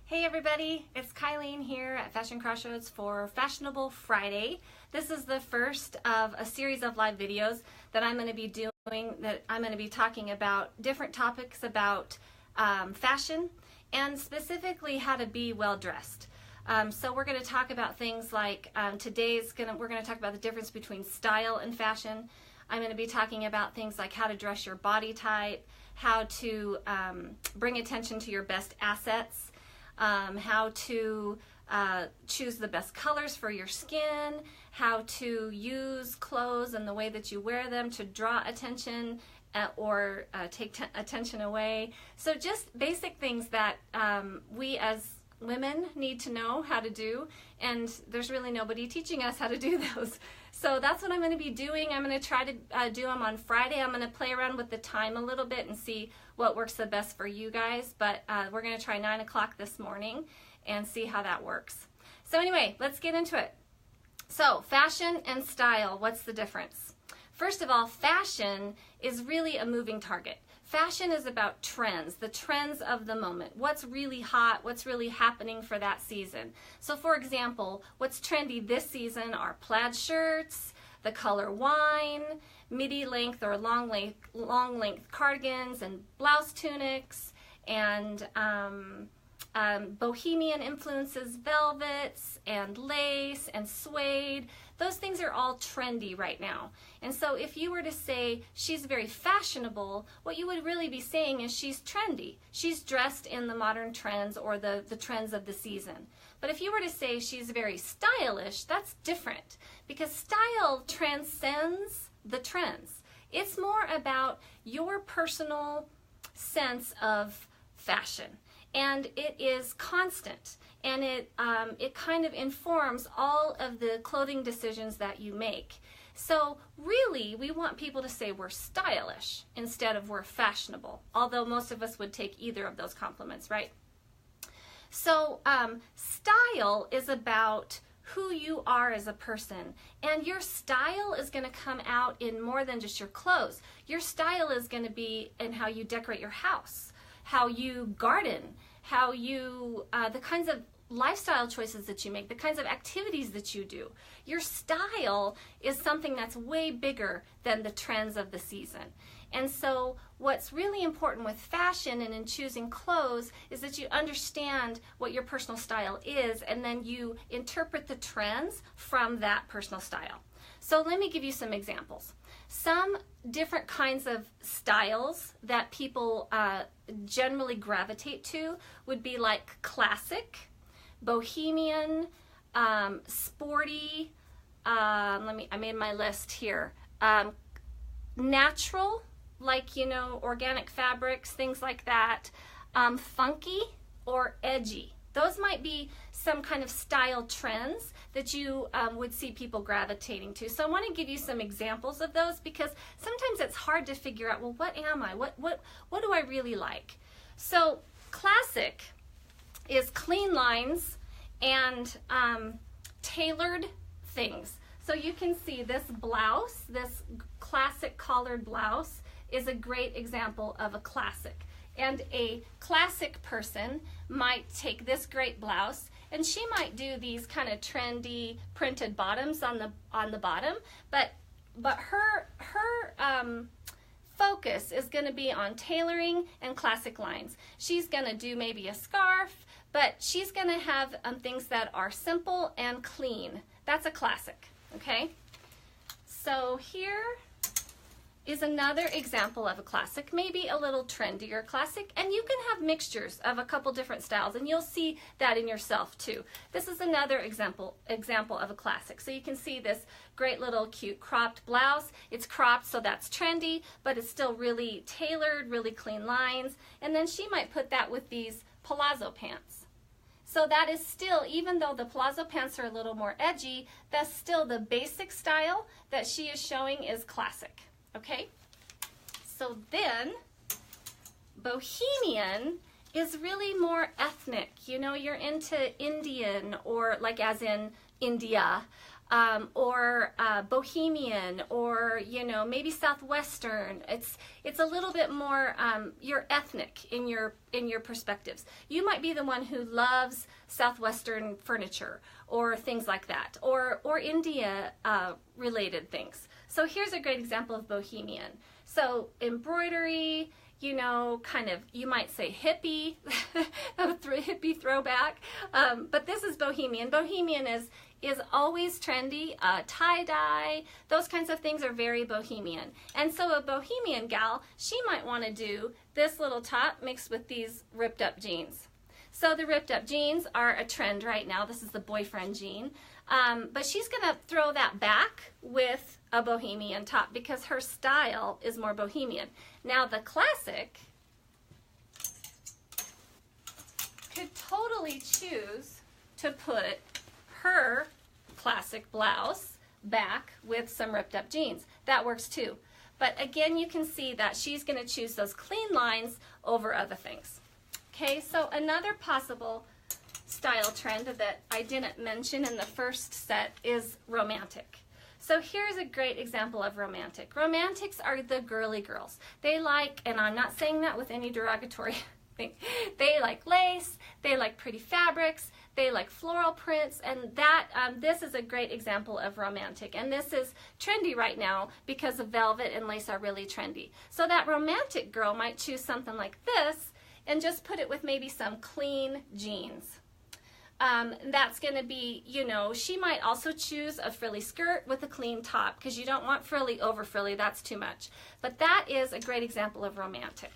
Hey everybody, it's Kyleen here at Fashion Crossroads for Fashionable Friday. This is the first of a series of live videos that I'm going to be doing, that I'm going to be talking about different topics about fashion and specifically how to be well dressed. So we're going to talk about things like we're going to talk about the difference between style and fashion. I'm going to be talking about things like how to dress your body type, how to bring attention to your best assets, how to choose the best colors for your skin, how to use clothes and the way that you wear them to draw attention or take attention away. So just basic things that we as women need to know how to do, and there's really nobody teaching us how to do those. So that's what I'm going to be doing. I'm going to try to do them on Friday. I'm going to play around with the time a little bit and see what works the best for you guys, but we're going to try 9 o'clock this morning and see how that works. So anyway, let's get into it. So fashion and style, what's the difference? First of all, fashion is really a moving target. Fashion is about trends, the trends of the moment. What's really hot, what's really happening for that season. So for example, what's trendy this season are plaid shirts, the color wine, midi length or long length cardigans and blouse tunics, and bohemian influences, velvets and lace and suede. Those things are all trendy right now. And so if you were to say she's very fashionable, what you would really be saying is she's trendy. She's dressed in the modern trends or the trends of the season. But if you were to say she's very stylish, that's different, because style transcends the trends. It's more about your personal sense of fashion. And it is constant, and it kind of informs all of the clothing decisions that you make. So really, we want people to say we're stylish instead of we're fashionable, although most of us would take either of those compliments, right? So style is about who you are as a person, and your style is going to come out in more than just your clothes. Your style is going to be in how you decorate your house, how you garden, how you, the kinds of lifestyle choices that you make, the kinds of activities that you do. Your style is something that's way bigger than the trends of the season. And so what's really important with fashion and in choosing clothes is that you understand what your personal style is, and then you interpret the trends from that personal style. So let me give you some examples. Some different kinds of styles that people generally gravitate to would be like classic, bohemian, sporty, I made my list here, natural, like, you know, organic fabrics, things like that, funky or edgy. Those might be some kind of style trends that you would see people gravitating to. So I want to give you some examples of those, because sometimes it's hard to figure out, well, what am I? What do I really like? So classic is clean lines and tailored things. So you can see this blouse, this classic collared blouse, is a great example of a classic. And a classic person might take this great blouse, and she might do these kind of trendy printed bottoms on the bottom, but her focus is going to be on tailoring and classic lines. She's going to do maybe a scarf, but she's going to have things that are simple and clean. That's a classic, okay? So here is another example of a classic, maybe a little trendier classic, and you can have mixtures of a couple different styles, and you'll see that in yourself too. This is another example of a classic. So you can see this great little cute cropped blouse. It's cropped, so that's trendy, but it's still really tailored, really clean lines, and then she might put that with these palazzo pants. So that is still, even though the palazzo pants are a little more edgy, that's still the basic style that she is showing is classic. Okay, so then bohemian is really more ethnic. You know, you're into Indian, or like as in India, or bohemian, or maybe southwestern. It's a little bit more you're ethnic in your perspectives. You might be the one who loves southwestern furniture or things like that, or India related things. So here's a great example of bohemian. So embroidery, kind of, you might say hippie, hippie throwback, but this is bohemian. Bohemian is always trendy. Tie-dye, those kinds of things are very bohemian. And so a bohemian gal, she might want to do this little top mixed with these ripped up jeans. So the ripped up jeans are a trend right now. This is the boyfriend jean. But she's going to throw that back with a bohemian top because her style is more bohemian. Now the classic could totally choose to put her classic blouse back with some ripped up jeans. That works too. But again, you can see that she's going to choose those clean lines over other things. Okay, so another possible style trend that I didn't mention in the first set is romantic. So here's a great example of romantic. Romantics are the girly girls. They like, and I'm not saying that with any derogatory thing, they like lace, they like pretty fabrics, they like floral prints, and that this is a great example of romantic. And this is trendy right now because the velvet and lace are really trendy. So that romantic girl might choose something like this and just put it with maybe some clean jeans. That's going to be, she might also choose a frilly skirt with a clean top because you don't want frilly over frilly. That's too much. But that is a great example of romantic.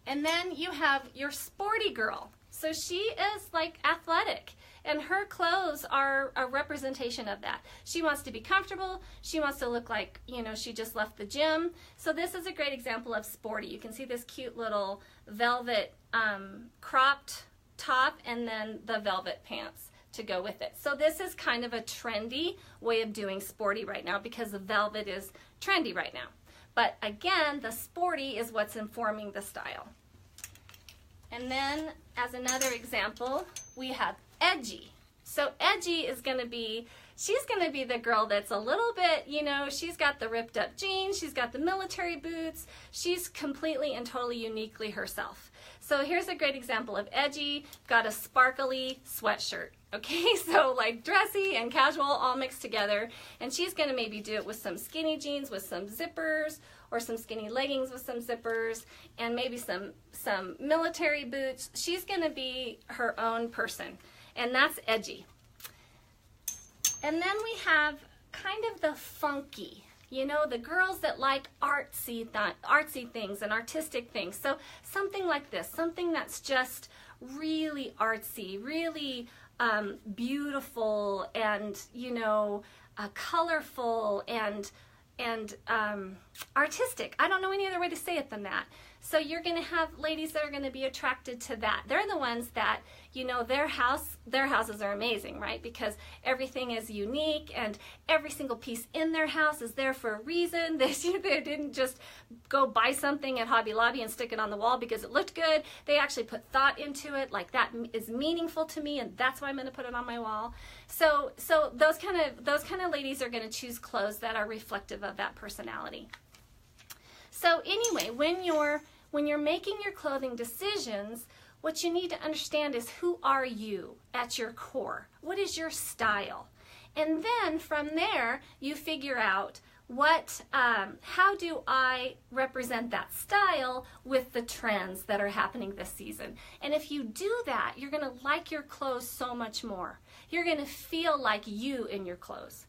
And then you have your sporty girl. So she is like athletic, and her clothes are a representation of that. She wants to be comfortable. She wants to look like, she just left the gym. So this is a great example of sporty. You can see this cute little velvet cropped top and then the velvet pants to go with it. So this is kind of a trendy way of doing sporty right now because the velvet is trendy right now. But again, the sporty is what's informing the style. And then as another example, we have edgy. So edgy is going to be, she's going to be the girl that's a little bit, she's got the ripped up jeans, she's got the military boots, she's completely and totally uniquely herself. So here's a great example of edgy, got a sparkly sweatshirt. Okay, so like dressy and casual all mixed together, and she's going to maybe do it with some skinny jeans with some zippers, or some skinny leggings with some zippers, and maybe some military boots. She's going to be her own person, and that's edgy. And then we have kind of the funky, the girls that like artsy things and artistic things. So something like this, something that's just really artsy, really beautiful, and colorful and artistic. I don't know any other way to say it than that. So you're going to have ladies that are going to be attracted to that. They're the ones that, their houses are amazing, right? Because everything is unique and every single piece in their house is there for a reason. They didn't just go buy something at Hobby Lobby and stick it on the wall because it looked good. They actually put thought into it, like that is meaningful to me and that's why I'm going to put it on my wall. So those kind of ladies are going to choose clothes that are reflective of that personality. So anyway, when you're making your clothing decisions, what you need to understand is, who are you at your core? What is your style? And then from there, you figure out how do I represent that style with the trends that are happening this season? And if you do that, you're going to like your clothes so much more. You're going to feel like you in your clothes.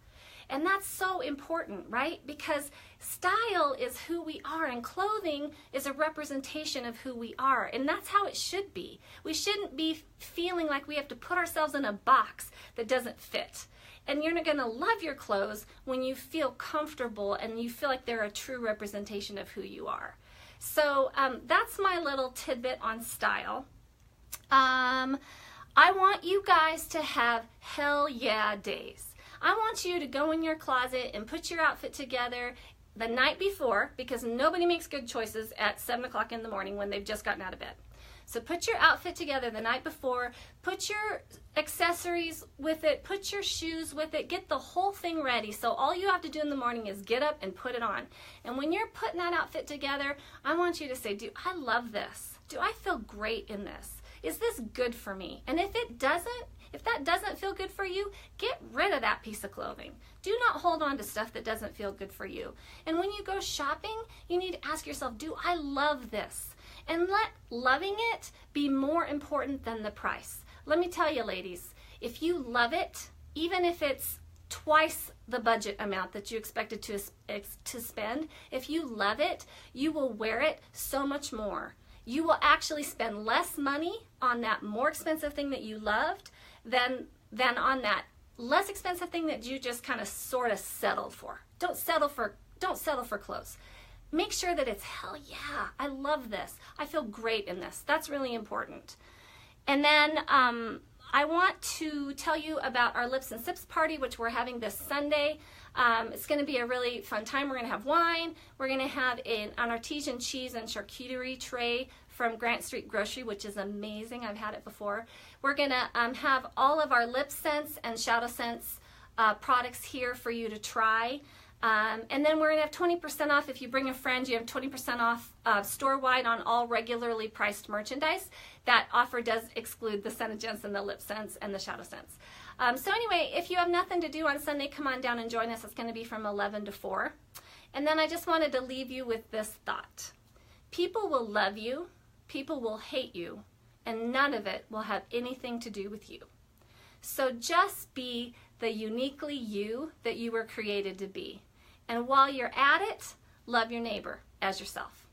And that's so important, right? Because style is who we are, and clothing is a representation of who we are. And that's how it should be. We shouldn't be feeling like we have to put ourselves in a box that doesn't fit. And you're not going to love your clothes when you feel comfortable and you feel like they're a true representation of who you are. So that's my little tidbit on style. I want you guys to have hell yeah days. I want you to go in your closet and put your outfit together the night before, because nobody makes good choices at 7 o'clock in the morning when they've just gotten out of bed. So put your outfit together the night before, put your accessories with it, put your shoes with it, get the whole thing ready. So all you have to do in the morning is get up and put it on. And when you're putting that outfit together, I want you to say, do I love this? Do I feel great in this? Is this good for me? And if that doesn't feel good for you, get rid of that piece of clothing. Do not hold on to stuff that doesn't feel good for you. And when you go shopping, you need to ask yourself, do I love this? And let loving it be more important than the price. Let me tell you, ladies, if you love it, even if it's twice the budget amount that you expected to spend, if you love it, you will wear it so much more. You will actually spend less money on that more expensive thing that you loved than on that less expensive thing that you just kind of sort of settled for. Don't settle for clothes. Make sure that it's, hell yeah, I love this. I feel great in this. That's really important. And then I want to tell you about our Lips and Sips party, which we're having this Sunday. It's going to be a really fun time. We're going to have wine. We're going to have an artesian cheese and charcuterie tray from Grant Street Grocery, which is amazing. I've had it before. We're going to have all of our lip scents and shadow scents products here for you to try. And then we're going to have 20% off. If you bring a friend, you have 20% off store-wide on all regularly priced merchandise. That offer does exclude the SeneGence and the lip scents and the shadow scents. So anyway, if you have nothing to do on Sunday, come on down and join us. It's going to be from 11 to 4. And then I just wanted to leave you with this thought. People will love you, people will hate you, and none of it will have anything to do with you. So just be the uniquely you that you were created to be. And while you're at it, love your neighbor as yourself.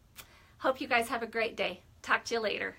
Hope you guys have a great day. Talk to you later.